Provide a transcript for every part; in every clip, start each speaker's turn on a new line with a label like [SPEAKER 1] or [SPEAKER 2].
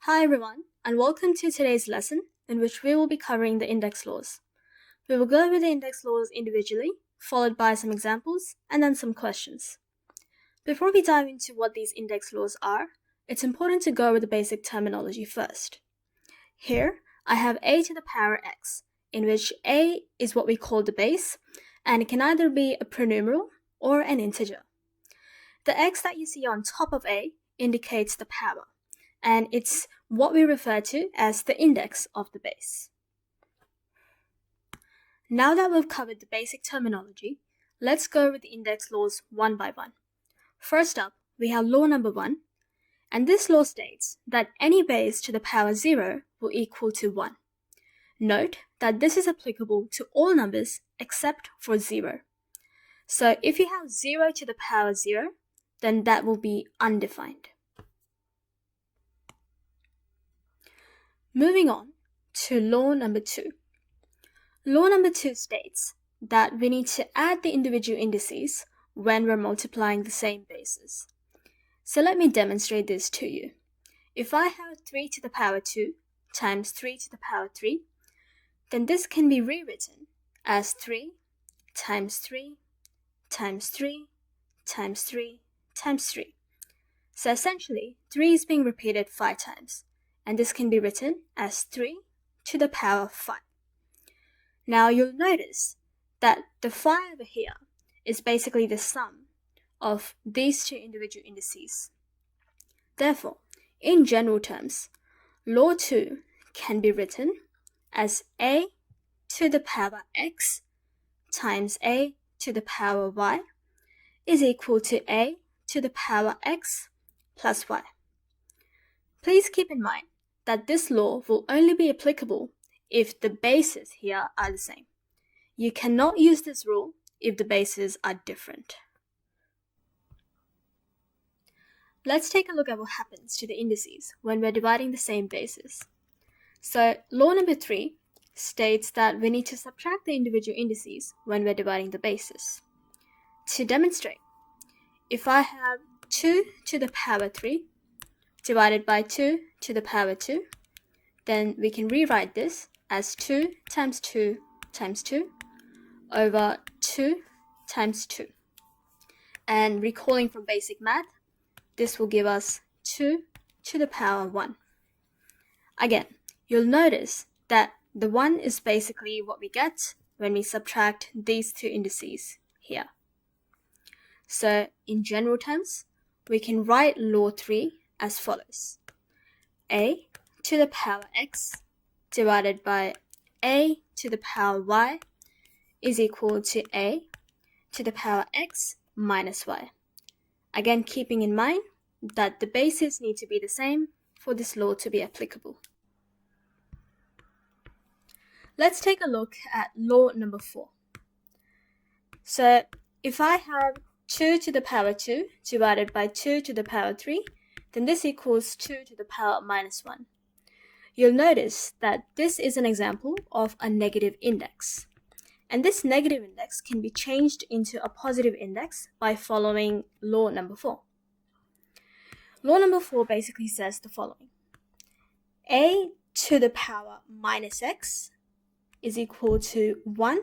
[SPEAKER 1] Hi everyone, and welcome to today's lesson in which we will be covering the index laws. We will go over the index laws individually, followed by some examples, and then some questions. Before we dive into what these index laws are, it's important to go over the basic terminology first. Here, I have a to the power x, in which a is what we call the base, and it can either be a pronumeral or an integer. The x that you see on top of a indicates the power, and it's what we refer to as the index of the base. Now that we've covered the basic terminology, let's go over the index laws one by one. First up, we have law number 1, and this law states that any base to the power 0 will equal to 1. Note that this is applicable to all numbers except for 0. So if you have 0 to the power 0, then that will be undefined. Moving on to law number 2. Law number 2 states that we need to add the individual indices when we're multiplying the same bases. So let me demonstrate this to you. If I have 3 to the power 2 times 3 to the power 3, then this can be rewritten as 3 times 3 times 3 times 3 times 3. So essentially, 3 is being repeated 5 times, and this can be written as 3 to the power 5. Now you'll notice that the 5 over here is basically the sum of these two individual indices. Therefore, in general terms, law 2 can be written as a to the power x times a to the power y is equal to a to the power x plus y. Please keep in mind that this law will only be applicable if the bases here are the same. You cannot use this rule if the bases are different. Let's take a look at what happens to the indices when we're dividing the same bases. So law number 3 states that we need to subtract the individual indices when we're dividing the bases. To demonstrate, if I have 2 to the power 3 divided by 2 to the power 2, then we can rewrite this as 2 times 2 times 2 over 2 times 2. And recalling from basic math, this will give us 2 to the power 1. Again, you'll notice that the 1 is basically what we get when we subtract these two indices here. So in general terms, we can write law 3 as follows: a to the power x divided by a to the power y is equal to a to the power x minus y. Again, keeping in mind that the bases need to be the same for this law to be applicable. Let's take a look at law number 4. So if I have 2 to the power 2 divided by 2 to the power 3, then this equals 2 to the power minus 1. You'll notice that this is an example of a negative index. And this negative index can be changed into a positive index by following law number 4. Law number 4 basically says the following: a to the power minus x is equal to 1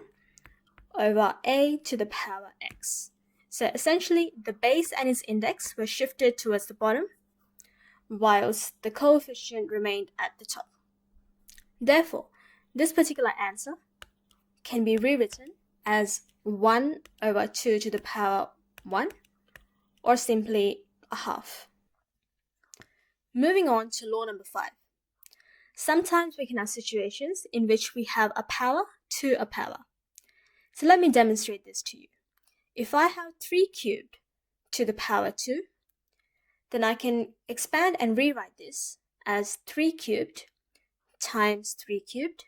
[SPEAKER 1] over a to the power x. So essentially, the base and its index were shifted towards the bottom, whilst the coefficient remained at the top. Therefore, this particular answer can be rewritten as 1 over 2 to the power 1, or simply a half. Moving on to law number 5. Sometimes we can have situations in which we have a power to a power. So let me demonstrate this to you. If I have 3 cubed to the power 2, then I can expand and rewrite this as 3 cubed times 3 cubed.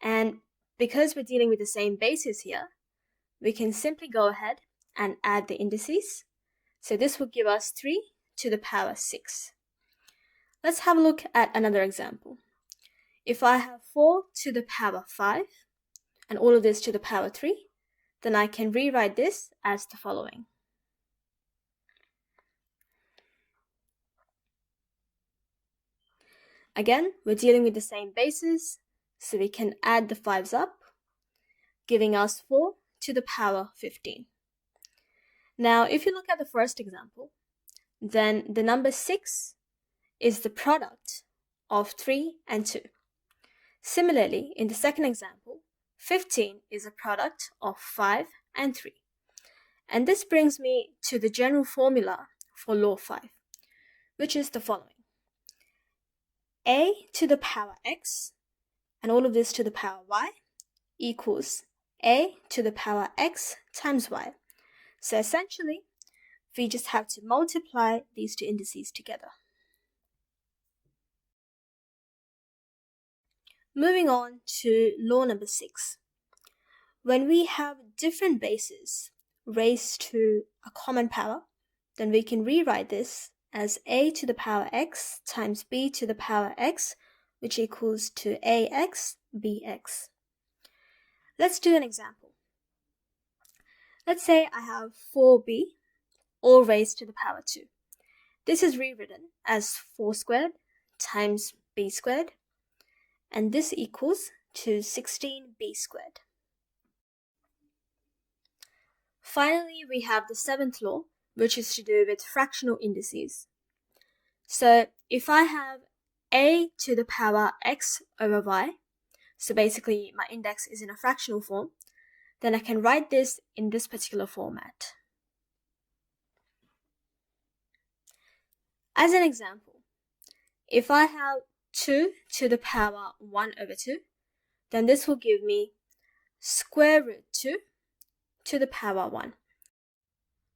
[SPEAKER 1] And because we're dealing with the same bases here, we can simply go ahead and add the indices. So this will give us 3 to the power 6. Let's have a look at another example. If I have 4 to the power 5, and all of this to the power 3, then I can rewrite this as the following: Again, we're dealing with the same bases, so we can add the 5s up, giving us 4 to the power 15. Now, if you look at the first example, then the number 6 is the product of 3 and 2. Similarly, in the second example, 15 is a product of 5 and 3. And this brings me to the general formula for law 5, which is the following. A to the power x, and all of this to the power y, equals a to the power x times y. So essentially, we just have to multiply these two indices together. Moving on to law number 6. When we have different bases raised to a common power, then we can rewrite this as a to the power x times b to the power x, which equals to ax bx. Let's do an example. Let's say I have 4b, all raised to the power 2. This is rewritten as 4 squared times b squared, and this equals to 16b squared. Finally, we have the 7th law, which is to do with fractional indices. So if I have a to the power x over y, so basically my index is in a fractional form, then I can write this in this particular format. As an example, if I have 2 to the power 1 over 2, then this will give me square root 2 to the power 1.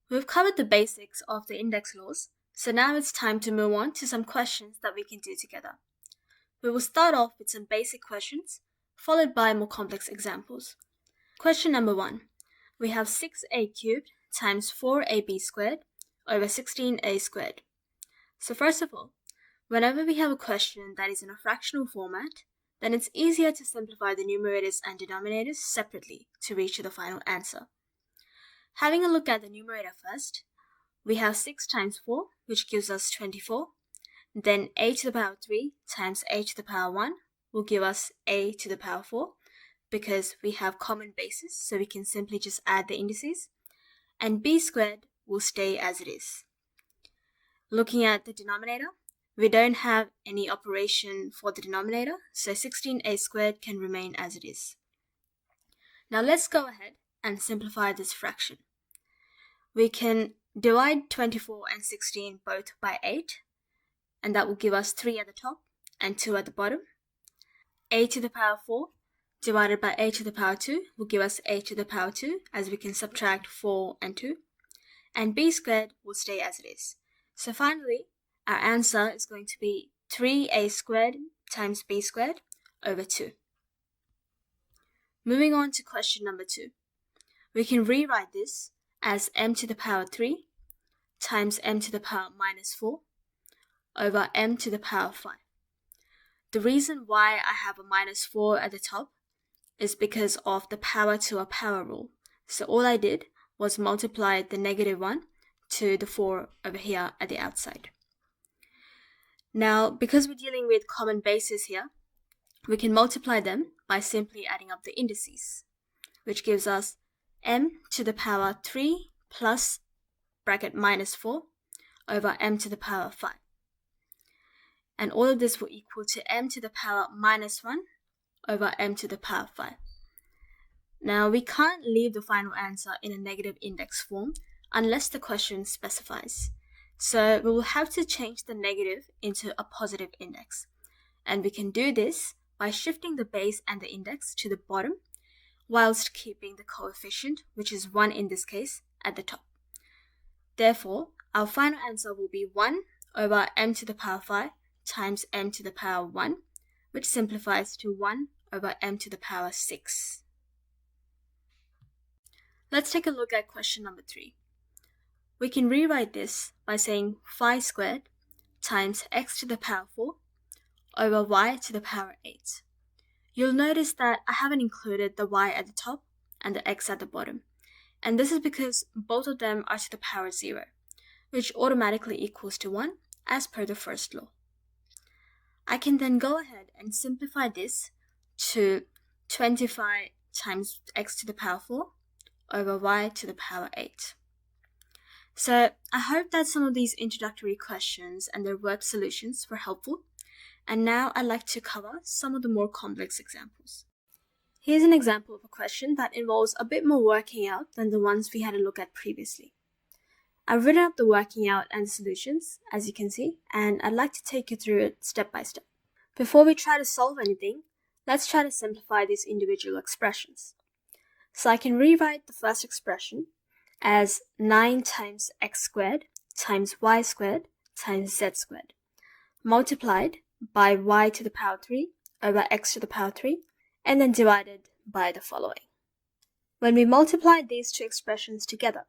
[SPEAKER 1] We've covered the basics of the index laws, so now it's time to move on to some questions that we can do together. We will start off with some basic questions, followed by more complex examples. Question number 1. We have 6a cubed times 4ab squared over 16a squared. So first of all, whenever we have a question that is in a fractional format, then it's easier to simplify the numerators and denominators separately to reach the final answer. Having a look at the numerator first, we have 6 times 4, which gives us 24. Then a to the power 3 times a to the power 1 will give us a to the power 4, because we have common bases, so we can simply just add the indices. And b squared will stay as it is. Looking at the denominator, we don't have any operation for the denominator, so 16a squared can remain as it is. Now let's go ahead and simplify this fraction. We can divide 24 and 16 both by 8, and that will give us 3 at the top and 2 at the bottom. A to the power 4 divided by a to the power 2 will give us a to the power 2, as we can subtract 4 and 2. And b squared will stay as it is. So finally, our answer is going to be 3a squared times b squared over 2. Moving on to question number 2. We can rewrite this as m to the power 3 times m to the power minus 4 over m to the power 5. The reason why I have a minus 4 at the top is because of the power to a power rule. So all I did was multiply the negative 1 to the 4 over here at the outside. Now, because we're dealing with common bases here, we can multiply them by simply adding up the indices, which gives us m to the power 3 plus bracket minus 4 over m to the power 5. And all of this will equal to m to the power minus 1 over m to the power 5. Now, we can't leave the final answer in a negative index form unless the question specifies. So we will have to change the negative into a positive index. And we can do this by shifting the base and the index to the bottom, whilst keeping the coefficient, which is 1 in this case, at the top. Therefore, our final answer will be 1 over m to the power 5 times m to the power 1, which simplifies to 1 over m to the power 6. Let's take a look at question number 3. We can rewrite this by saying 5 squared times x to the power 4 over y to the power 8. You'll notice that I haven't included the y at the top and the x at the bottom, and this is because both of them are to the power 0, which automatically equals to 1 as per the first law. I can then go ahead and simplify this to 25 times x to the power 4 over y to the power 8. So I hope that some of these introductory questions and their word solutions were helpful, and now I'd like to cover some of the more complex examples. Here's an example of a question that involves a bit more working out than the ones we had a look at previously. I've written up the working out and the solutions, as you can see, and I'd like to take you through it step by step. Before we try to solve anything, let's try to simplify these individual expressions. So I can rewrite the first expression as 9 times x squared times y squared times z squared, multiplied by y to the power 3 over x to the power 3, and then divided by the following. When we multiply these two expressions together,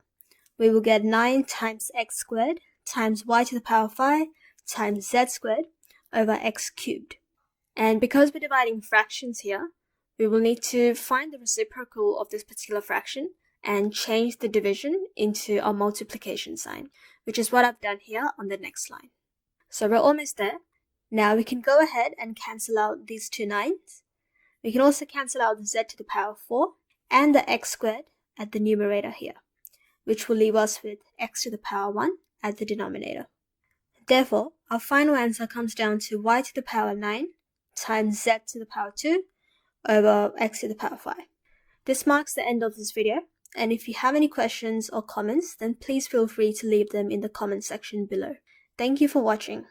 [SPEAKER 1] we will get 9 times x squared times y to the power 5 times z squared over x cubed. And because we're dividing fractions here, we will need to find the reciprocal of this particular fraction and change the division into a multiplication sign, which is what I've done here on the next line. So we're almost there. Now we can go ahead and cancel out these two 9s. We can also cancel out the z to the power 4 and the x squared at the numerator here, which will leave us with x to the power 1 at the denominator. Therefore, our final answer comes down to y to the power 9 times z to the power 2 over x to the power 5. This marks the end of this video, and if you have any questions or comments, then please feel free to leave them in the comment section below. Thank you for watching.